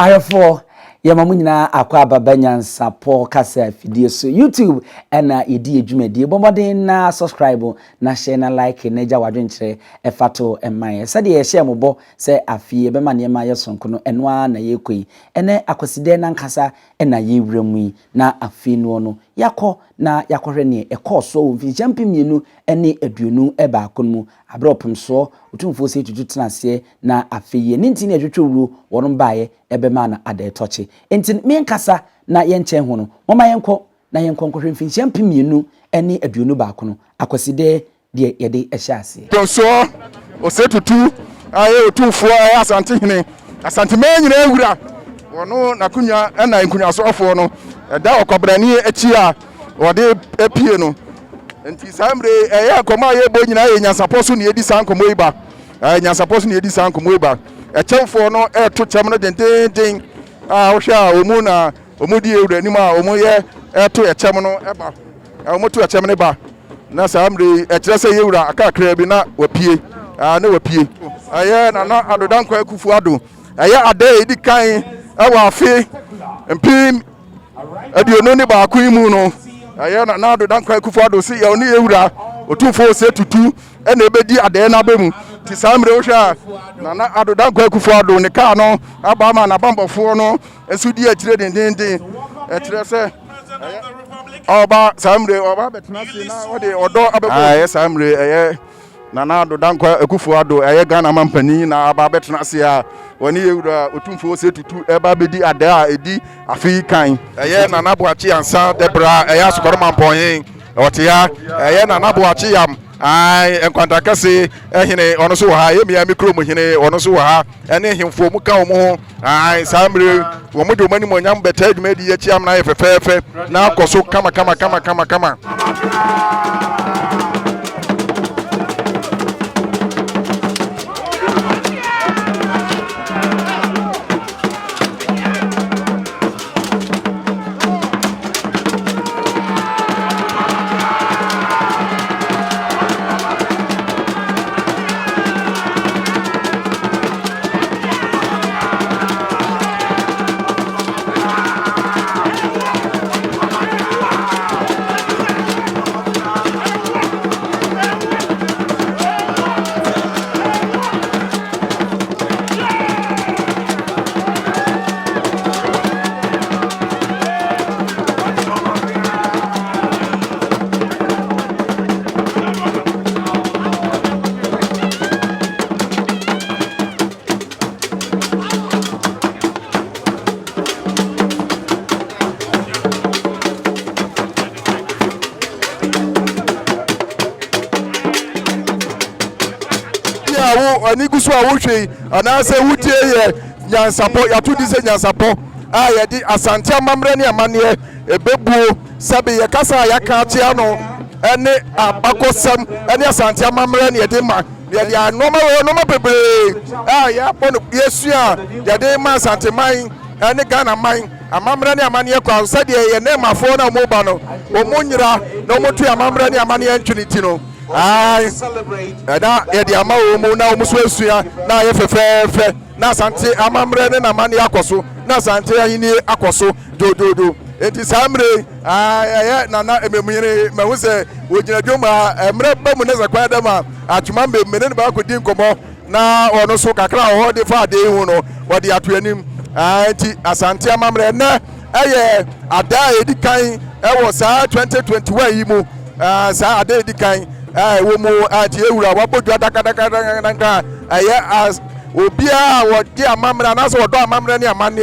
Ayefo yamamu nyina akwa baba NYANSAPO kasa video so YouTube na yedi adwumadi bomodin na subscribe na share na like na ja wadwenkyere efato emman sade ye share mobo se afie be ma ne ma yesonko no eno a na yekoi ene Akwasidea na nkasa na yewremu yi na afie no yakọ na yakohwe ne ekoso mfi champi mienu ene aduonu eba akonmu abropem so Otumfuo Osei Tutu tenase na afie ne ntini adwetwuru wono baaye ebema na ade toche enti me nkasa na yenche ho no moma yenko na yenko nkohwe mfi champi mienu ene aduonu ba akono Akwasidea de yede ehyaase tonso Osei Tutu aye Otumfuo Asantehene Asanteman nyina ewura wono nakunya na nkunya sofo no da okobrani echi a wode epie no enti samre eya koma ye bo nyina ye NYANSAPO so ne edi sankomo iba NYANSAPO so ne edi sankomo iba echemfo no eto chem no den a wo hwa omu na omudi ewura ni ma omu ye eto echem no eba omu to echem ne ba na samre ekire se yewura akakra bi na wapie na wapie aye na adodankwa akufu ado aye ade edi kan awa afi mpim aduonu ni ba akuimu no aye na adodankwa akufu ado si ye ni ewura Otumfuo Osei Tutu ena ebedi ade na bemu ti samre wo hwa na adodankwa akufu ado ne ka no aba ma na bambofo no ensu di akire den ekire se oba samre oba betena si na wode odo abebo aye samre aye na adodankwa akufu ado aye Ghana mampani na aba betena si a woni ewura Otumfuo Osei Tutu eba bedi ade a edi afi kan aye na boachi ansa debra aye asukoro mamponyin otia aye na boachi yam ai enkwandakase ehine ono so ha ye mia mikro mu hine ono so ha ene himfo mu ka omo ai samre wo mu de mani mo nyam beta adwumadi ye chiam na ye fefefe na akoso kama ani gusu a wo hwei ana se wutie ye NYANSAPO ya to dise NYANSAPO a ye di Asante amamre ne amane ebebuo sabe ye kasa ya ka tia no ene abakosam ene Asante amamre ne de ma ye di anoma bebre a ya pono yesu a ye de ma Asanteman ene Ghana man amamre ne amane kwa se de ye ne mafo na mo ba no omo nyira na omo tu amamre ne amane ntwiniti no ai eda ye di ama omu na omu so asua na ye fefefe na Asante amamre ne na mane akoso na Asantehene akoso dododo enti samre ai na ememuyere mahu se wogina dwoma emre bamu ne zakwa da ma atuma mmene ne ba kodi nkomo na ono so kakra ho de fa ade hu no wode ato anim enti Asante amamre na eye ada edi kan ewo saa 2021 yi mu saa ada edi kan wo mu ati ewura wabodu adakadaka aye as obia wodi amamra na so wodo amamra ne amane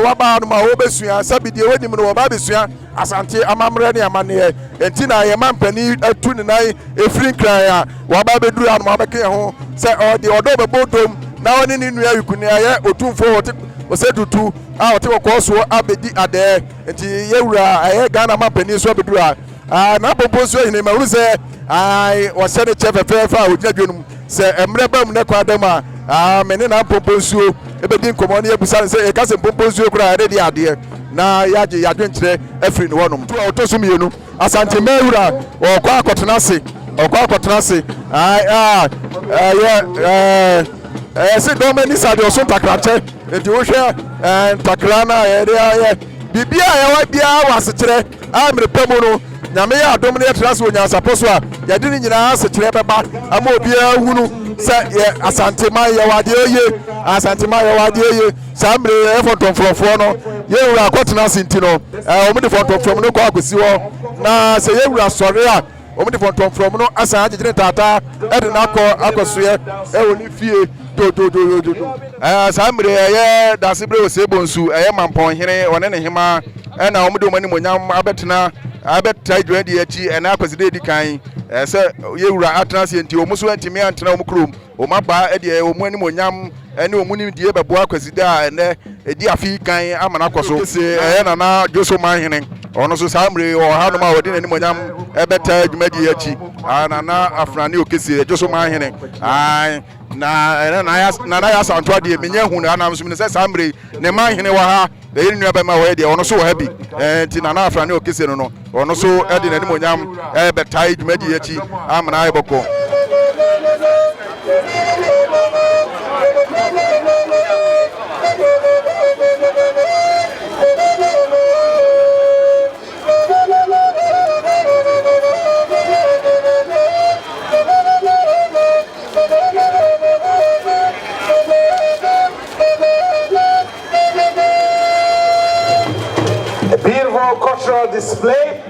waba no ma obesua sabidie wodi mu no woba besua Asante amamra ne amane enti na ye mampani atu ne nai efiri kran a waba beduru anu abeke ho se odi odo bebodom na woni ni nua yikuni aye Otumfuo Osei Tutu a wote koso abedi ade enti yewura aye Ghana mampani so beduru na poposo hine ma hu se ai wose ne chef fefa odinadwonum se emre bam ne kwa dem a mene na poposo ebedi nkomo ne ebusa se e kase poposo kura ade di ade na yaje yadwenkyere afiri ne wonum to otoso mienu Asanteman ewura okwa akotena se ai se do mani sa de osun takrache enti wo hwɛ takra na yɛ bibia yɛwa bia wasekyerɛ amre pɛmu no nyame yɛ adom ne yɛtra se onyansapo so a yɛde ne nyinaa asekyerɛ bɛba ama obiara hunu sɛ yɛ Asanteman yɛwɔ adeɛ oye Asanteman yɛwɔ adeɛ oye saa mmere yɛ fɔntɔmfrɔfoɔ no yɛwura akɔtena ase nti no ɔmo de fɔntɔmfrɔm no kɔ akɔsi hɔ na sɛ yɛwura sɔre a ɔmo de fɔntɔmfrɔm no asan agyegyere taataa ɛde no akɔsoɛ ɛwɔ ne fie dododododo saa mmere ɛyɛ dasebere wɔ sɛ bonsu ɛyɛ mampɔnhene ɔne ne hema ɛna ɔmo de ɔmo animonyam abɛtena dwadi akyi ɛna Akwasidea di kan sɛ yɛwura atena ase nti ɔmo so antimi antena ɔmo kurom ɔmo aba ɛde ɔmo animonyam ɛne ɔmo nimdie bɛboa Akwasidea a ɛnɛ ɛdi afi kan ama no akɔ so ɛyɛ nana dwoso manhene ɔno so saa mmere wɔ hanom a wɔde n'animonyam ɛbɛta dwumadi akyi nana afrane okese dwoso manhene na nana yɛ asanto adeɛ menyɛ hu na anam so sɛ saa mmere ne manhene wɔ ha ɛyɛ nua bɛma wɔyɛ deɛ ɔno so wɔ ha bi nti nana afrane okese no ɔno so ɛde n'animonyam ɛbɛta dwumadi akyi ama na ayɛ bɔkɔ. A beautiful cultural display.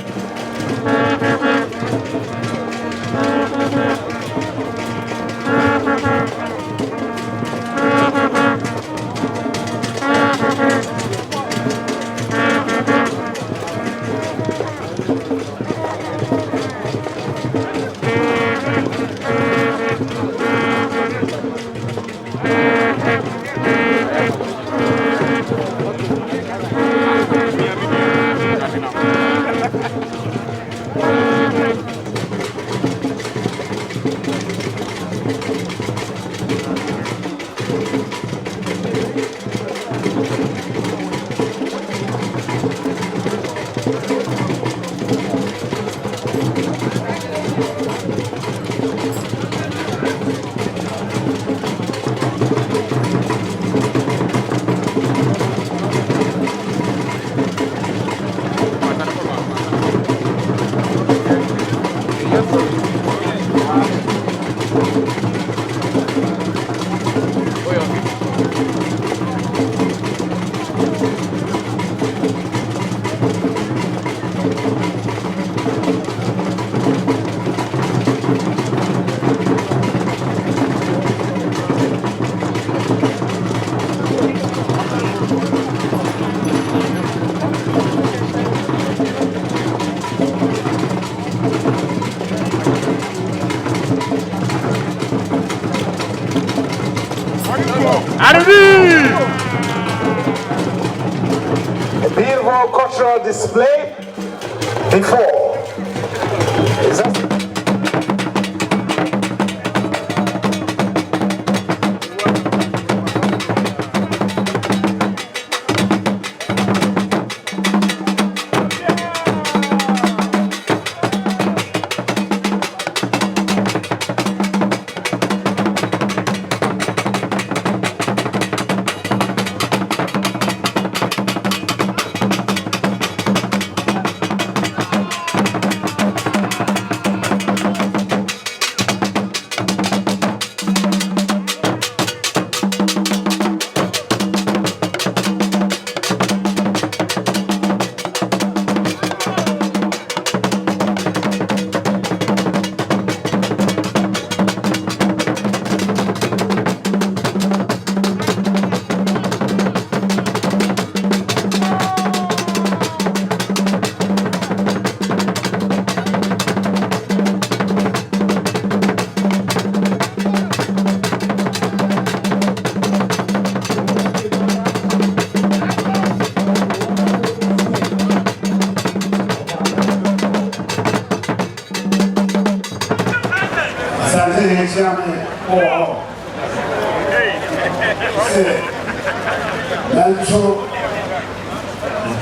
A beautiful cultural display before.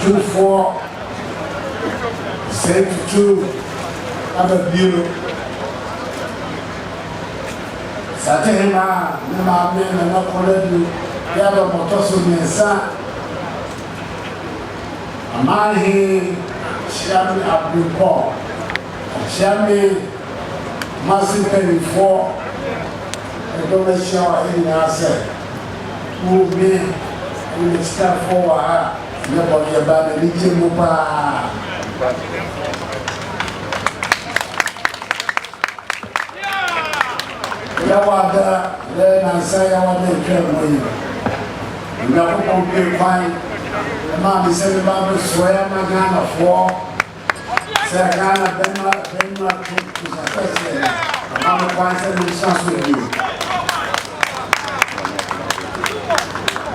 Otumfuo Osei Tutu Abibirem Asantehene ne maame na nakoladu Yaba motoso mensa Amahi Shami Abibirem Shami Massive before I don't shower in ourselves. Move me and the staff forward. Nobody about the little mupa. Yawada, then I say I want to train with you. You never compare fine. The man is saying about the swear my Ghana for. Say Ghana, Benma, to success. I'm going to do something with you.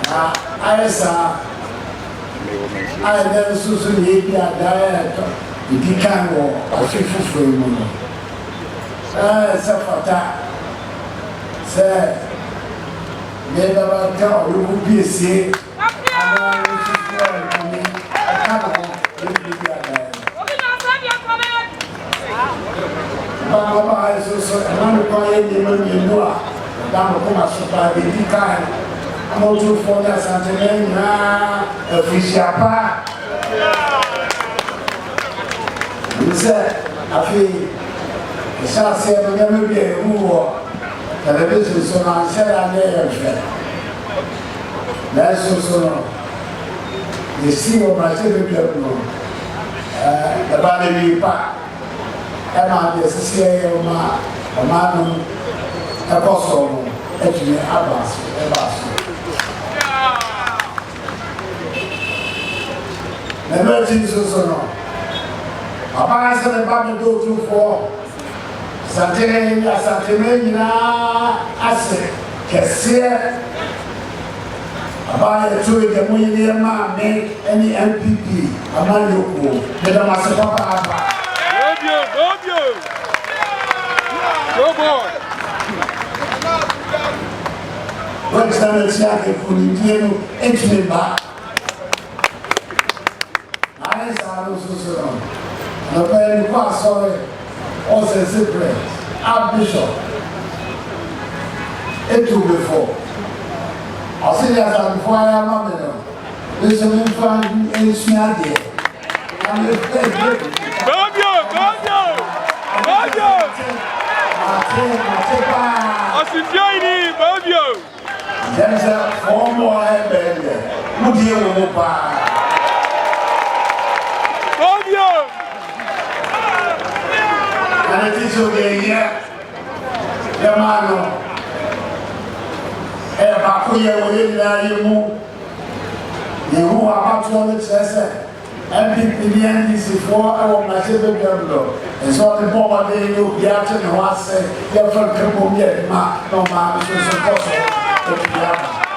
I never saw some lady at diet. You can't go. I should for a moment. Safata said, never tell you would be a say. I can't go. Baba is also another quiet demon in Noah. Down the Comas by the Dikai. I'm also for the Asanteman, a Fishapa. He said, I feel the shall say, I never be a war. Television, so I said, I never. That's also the sea of my children. The body park. Emma, the CCA, a man, a boss, actually, Abbas. Never Jesus or no. Papa said about the Otumfuo Osei Tutu, Asante, Kessie. About the two, the William, make any MPP, a man you go, the Master. Go boy. What's that? For Indian entry back. I saw so. The very fast sorry. Also secret. Archbishop. It too before. I see that I'm fire mother. Listen in front in Snadia. I'm Asantehene, Babio. There's a former headband. Who deal with the bar? Babio. And it is okay, the man. A Bakuya will you who are about to the MPP is for our Massive Gambler. And so the bomber they look yet and was your friend come yet, no man, so possible.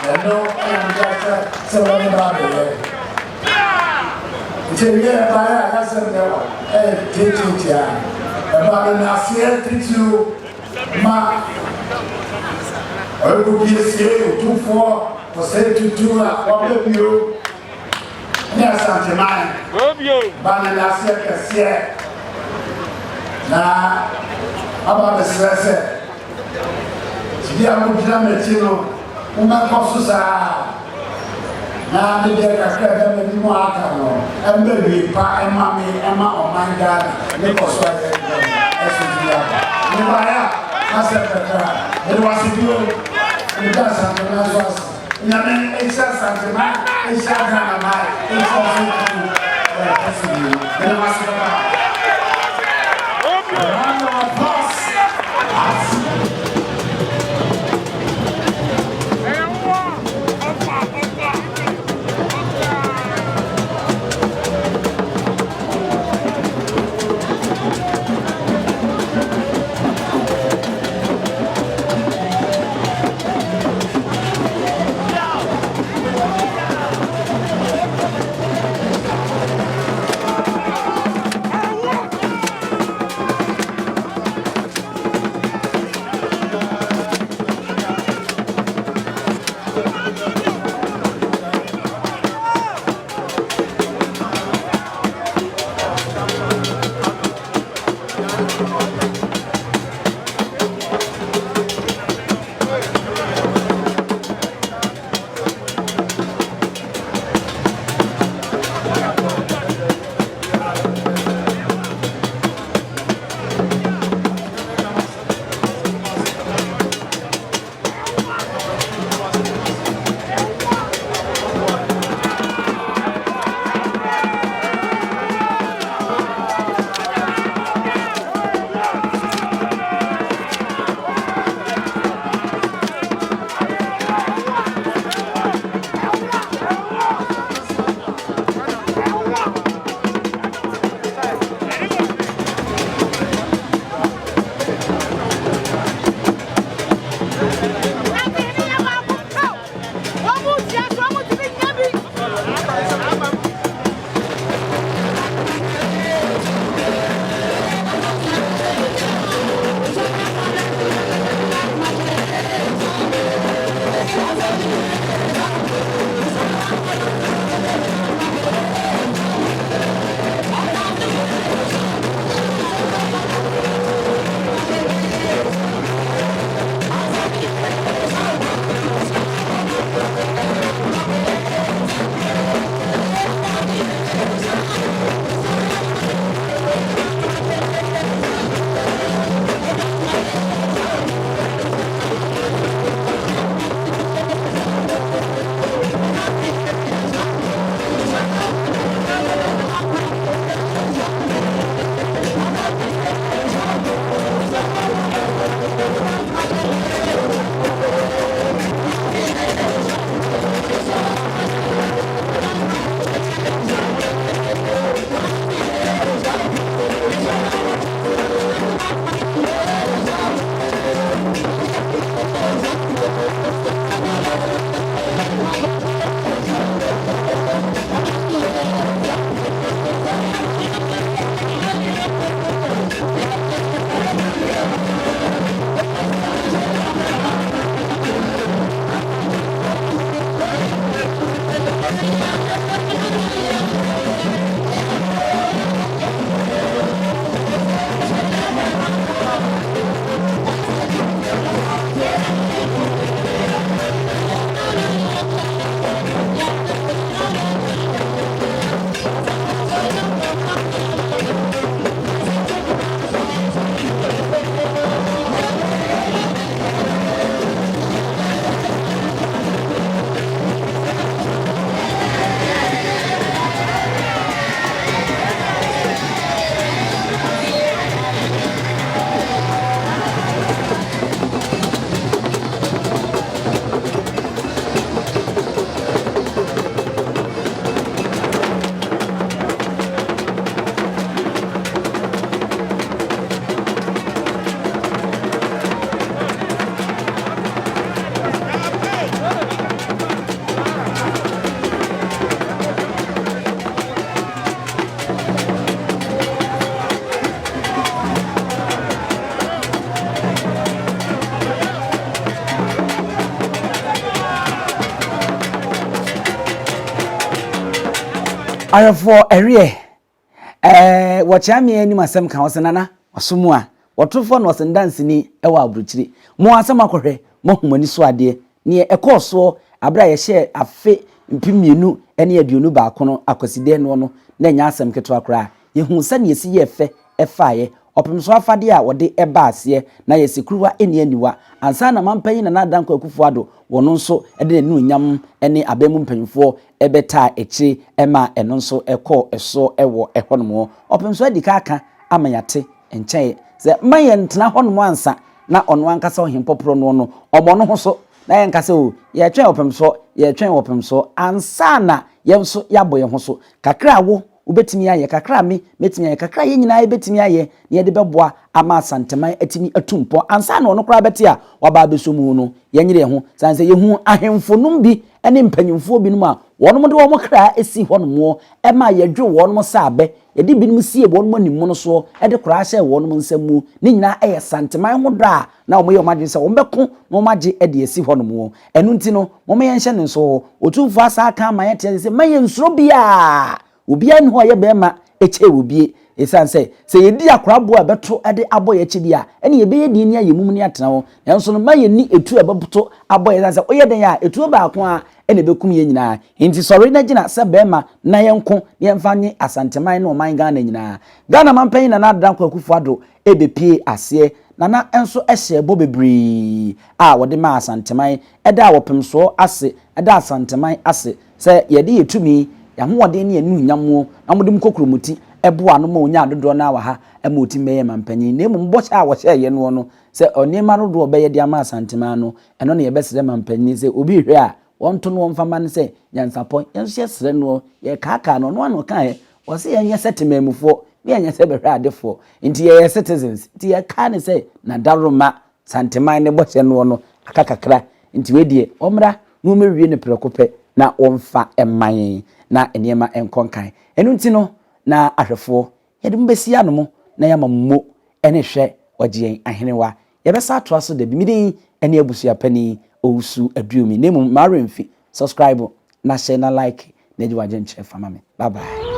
And no, and just so about it. It's a year by I said, no, teaching about an Asante Tutu, ma. I will be a Otumfuo Osei Tutu, what of you? Asanteman. Bana last year, na about the stress. She are good Latino, Umakosusa. Now the dead are clever, and more Akano, and baby, Pa and Mammy, Emma, or my dad, Nicholas, as we are. I said, it was a good, it does have Namen Isa Santeman, Isa Ghanaian, Ayofo area wachami ni masem kan wosenana osomu a wotofo no osendance ni ewa abruchiri mo asem akohwe mo humani so ade ne ekoso abra ye hye afe mpimienu ene aduonu ba kono Akwasidea no na nya asem keto akra ye hu sane yesi ye fe efaaye opemso afade a wode eba ase na ye sekuruwa eni aniwa ansa na mampanyi na nadanko akufuado wono nso ede ne nunyam ene abemu mpanyfo ebeta echi ema eno nso ekọ eso ewo ehonmo opemso adika aka amayate enchen ze maye ntena honmo ansa na ono ankasa ohempopro no omo no ho so na ye nkasa o ye twen opemso ansa na ye nso yabo ye ho so kakra wo ubetimi aye kakra me metimi aye kakra ye nyina ebetimi aye ne ye de beboa ama Asanteman atimi atumpo ansa na ono kra beti a waba besomu no ye nyire ho sanse ye hu ahemfonum bi ene mpanyimfo bi no ma wonom de wo kra esi honomo ema ye dwe wonom sabe ye de binim sie wonom animu no so e de kra hye wonom nsamu ni nyina eye Asanteman ho dra na omo ye omagye se ombeko na omagye e de esi honomo enu nti no momo ye nhye ne so Otumfuo asa kan ma ye te se maye nsuro bia obi an ho ye bema eche obi esanse se yedi akorabo a beto ede aboye eche bia ene ye beye di ni ayemum ni atena ho enso no maye ni etu ebebuto aboye sanse oye den ya etu ba ko a ene bekum ye nyina nti sori na gina se bema na yenko ye mfanye Asanteman no man Ghana nyina Ghana mampan na nadanko akufuado ebepie ase na enso ehye bo bebri a wode ma Asanteman eda wopemso ase eda Asanteman ase se yede yetumi ya hoode ne enu nyamo amodem kokromuti ebo ano ma onya dodo na wa ha ema oti meye mampanyi na emu mbo cha wo hye ye no se onema dodo obeye de ama Asanteman no eno ne ye besere mampanyi se obi hwe a wonto no mfama ne se nyansapo yenso sere no ye kaka no no ano kan wo se yenye setemamufo me yenye se behwe adefo nti ye citizens nti ye ka ne se na daroma Asanteman ne bo hye no akakakra nti wedie omra mu mewie ne prekope na wonfa emman na enema enkonkan enu nti no na ahwefo yede mbesi anomo na yamammo ene hwe ogyen ahenewa yebesa atoa so da bi midin ene abusua pani owusu aduomi nemu maremfi subscribe na share na like na ji waje nche fama me bye bye